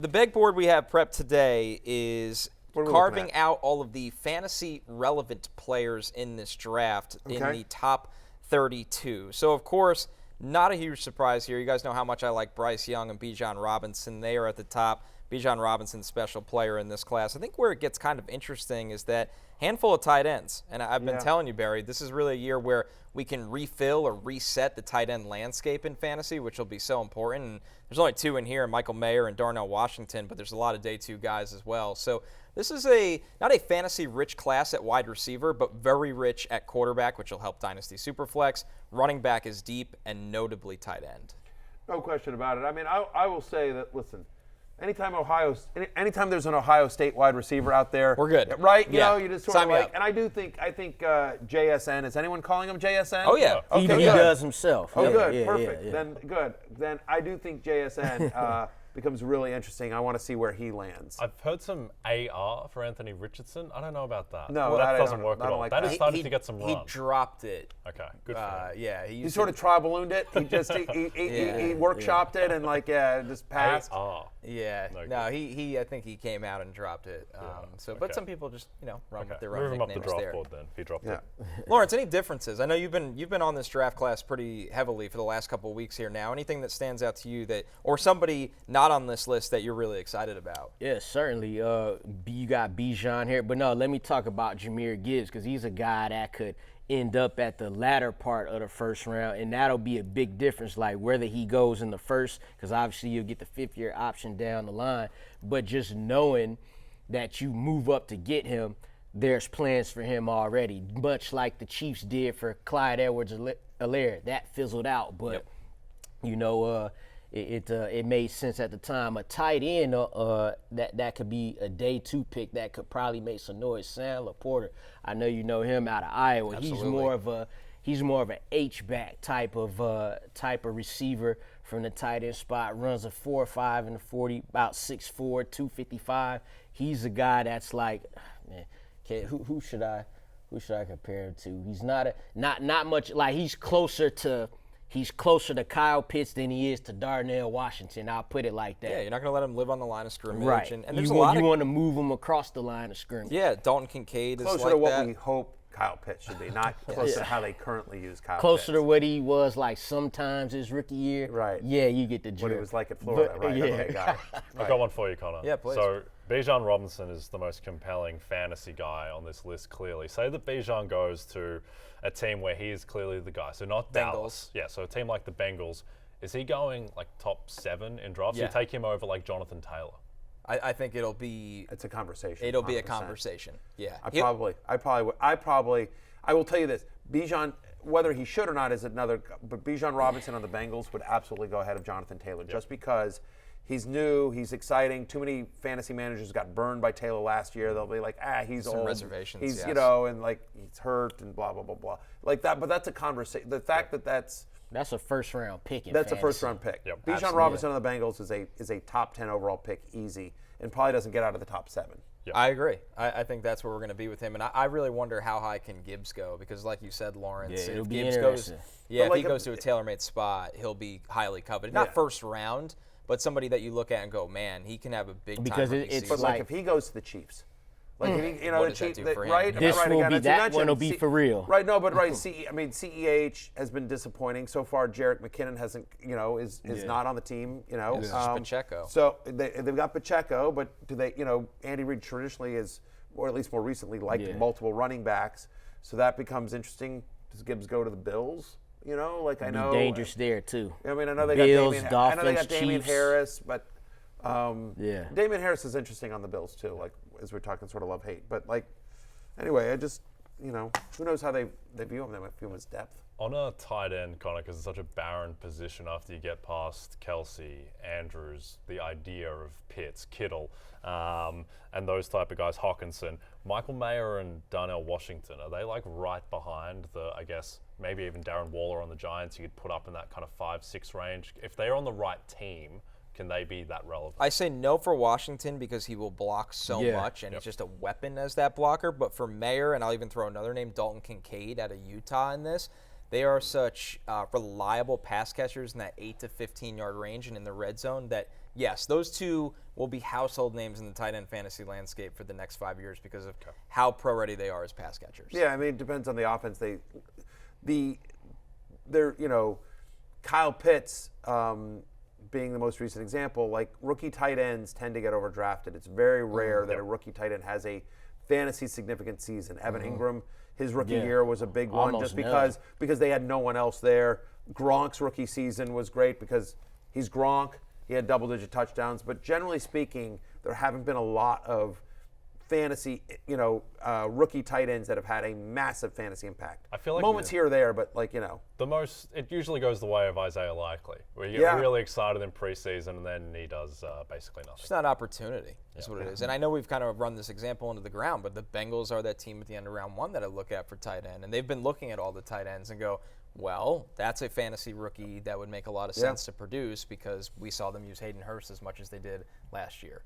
The big board we have prepped today is carving out all of the fantasy-relevant players in this draft in the top 32. So, of course, not a huge surprise here. You guys know how much I like Bryce Young and Bichon Robinson. They are at the top. Bichon Robinson, special player in this class. I think where it gets kind of interesting is that handful of tight ends. And I've been telling you, Barry, this is really a year where we can refill or reset the tight end landscape in fantasy, which will be so important. And there's only two in here, Michael Mayer and Darnell Washington, but there's a lot of day two guys as well. So this is not a fantasy-rich class at wide receiver, but very rich at quarterback, which will help Dynasty Superflex. Running back is deep, and notably tight end. No question about it. I mean, I will say that, listen, anytime there's an Ohio State wide receiver out there, we're good, right? You know, you just sort Sign of me like, up. and I think JSN. Is anyone calling him JSN? Oh yeah, he does himself. Oh, yeah, good, yeah, perfect. Yeah. Then good. Then I do think JSN becomes really interesting. I want to see where he lands. I've heard some AR for Anthony Richardson. I don't know about that. No, that doesn't work at all. like that that. is starting to get some run. He dropped it. Okay, good for him. Yeah, He sort of tri-ballooned it. He just he workshopped it and just passed. AR. Yeah, I think he came out and dropped it. But some people just run with their own Move him up the nicknames draft there. board then. If he dropped it. Lawrence, any differences? I know you've been on this draft class pretty heavily for the last couple of weeks here now. Anything that stands out to you or somebody not on this list that you're really excited about? Yeah, certainly. You got Bichon here, but no, let me talk about Jahmyr Gibbs because he's a guy that could end up at the latter part of the first round, and that'll be a big difference, like whether he goes in the first, because obviously you'll get the fifth-year option down the line, but just knowing that you move up to get him, there's plans for him already, much like the Chiefs did for Clyde Edwards-Helaire. That fizzled out, but, it made sense at the time. A tight end that could be a day two pick that could probably make some noise. Sam Laporta, I know you know him out of Iowa. Absolutely. He's more of an H-back type of receiver from the tight end spot. Runs a 4.5 in the 40, about 6'4", 255. He's a guy that's like, man, who should I compare him to? He's not much like he's closer to Kyle Pitts than he is to Darnell Washington. I'll put it like that. Yeah, you're not going to let him live on the line of scrimmage. Right. And there's you want to move him across the line of scrimmage. Yeah, Dalton Kincaid is closer like to what that. we hope Kyle Pitts should be, not closer to how they currently use Kyle Pitts. Closer to what he was like sometimes his rookie year. Right. Yeah, you get the drift. What he was like at Florida, right? Yeah. Okay, got it. I've got one for you, Connor. Yeah, please. So Bichon Robinson is the most compelling fantasy guy on this list, clearly. Say that Bichon goes to a team where he is clearly the guy. So not Dallas. Yeah, so a team like the Bengals. Is he going like top 7 in drafts? Yeah. You take him over like Jonathan Taylor. I think it'll be. It's a conversation. It'll be a 100%. conversation. Yeah. I will tell you this. Bichon, whether he should or not is another, but Bichon Robinson on the Bengals would absolutely go ahead of Jonathan Taylor just because he's new, he's exciting. Too many fantasy managers got burned by Taylor last year. They'll be like, he's Some old. reservations, He's, yes. and like he's hurt and blah, blah, blah, blah. Like that, but that's a conversation. The fact that that's a first-round pick in That's fantasy. a first-round pick. Yep. Bichon Robinson on the Bengals is a top 10 overall pick, easy, and probably doesn't get out of the top 7. Yep. I agree. I think that's where we're going to be with him, and I really wonder how high can Gibbs go because, like you said, Lawrence, Yeah, it'll if be Gibbs interesting. if he goes to a tailor-made spot, he'll be highly coveted. Not first round, but somebody that you look at and go, man, he can have a big Because time. it's But like if he goes to the Chiefs, like if he, What the does that Chiefs, do for him? right? This right, will again, be as you that mentioned, one will be for real. Right? No, but right. CEH has been disappointing so far. Jerick McKinnon hasn't, is not on the team. It's just Pacheco. So they've got Pacheco, but do they? Andy Reid traditionally is, or at least more recently, liked multiple running backs. So that becomes interesting. Does Gibbs go to the Bills? I know dangerous there too. I mean, I know they Bills, got Dolphins, Damian Chiefs. Harris, but Yeah. Damian Harris is interesting on the Bills too. Like as we're talking, sort of love-hate. But anyway, I just who knows how they view him? They might view him as depth. On a tight end, Connor, because it's such a barren position after you get past Kelsey, Andrews, the idea of Pitts, Kittle, and those type of guys, Hawkinson, Michael Mayer and Darnell Washington, are they like right behind maybe even Darren Waller on the Giants you could put up in that kind of 5-6 range? If they're on the right team, can they be that relevant? I say no for Washington because he will block so much, and he's just a weapon as that blocker. But for Mayer, and I'll even throw another name, Dalton Kincaid out of Utah in this, they are such reliable pass catchers in that 8 to 15-yard range and in the red zone that, yes, those two will be household names in the tight end fantasy landscape for the next 5 years because of how pro-ready they are as pass catchers. Yeah, I mean, it depends on the offense. They're Kyle Pitts being the most recent example, like rookie tight ends tend to get overdrafted. It's very rare that a rookie tight end has a fantasy significant season. Evan Ingram, his rookie year was a big one just because they had no one else there. Gronk's rookie season was great because he's Gronk. He had double-digit touchdowns. But generally speaking, there haven't been a lot of fantasy, rookie tight ends that have had a massive fantasy impact. I feel like moments here or there, but it usually goes the way of Isaiah Likely, where you get really excited in preseason and then he does basically nothing. It's not opportunity, is what it is. And I know we've kind of run this example into the ground, but the Bengals are that team at the end of round 1 that I look at for tight end, and they've been looking at all the tight ends and go, well, that's a fantasy rookie that would make a lot of sense to produce because we saw them use Hayden Hurst as much as they did last year.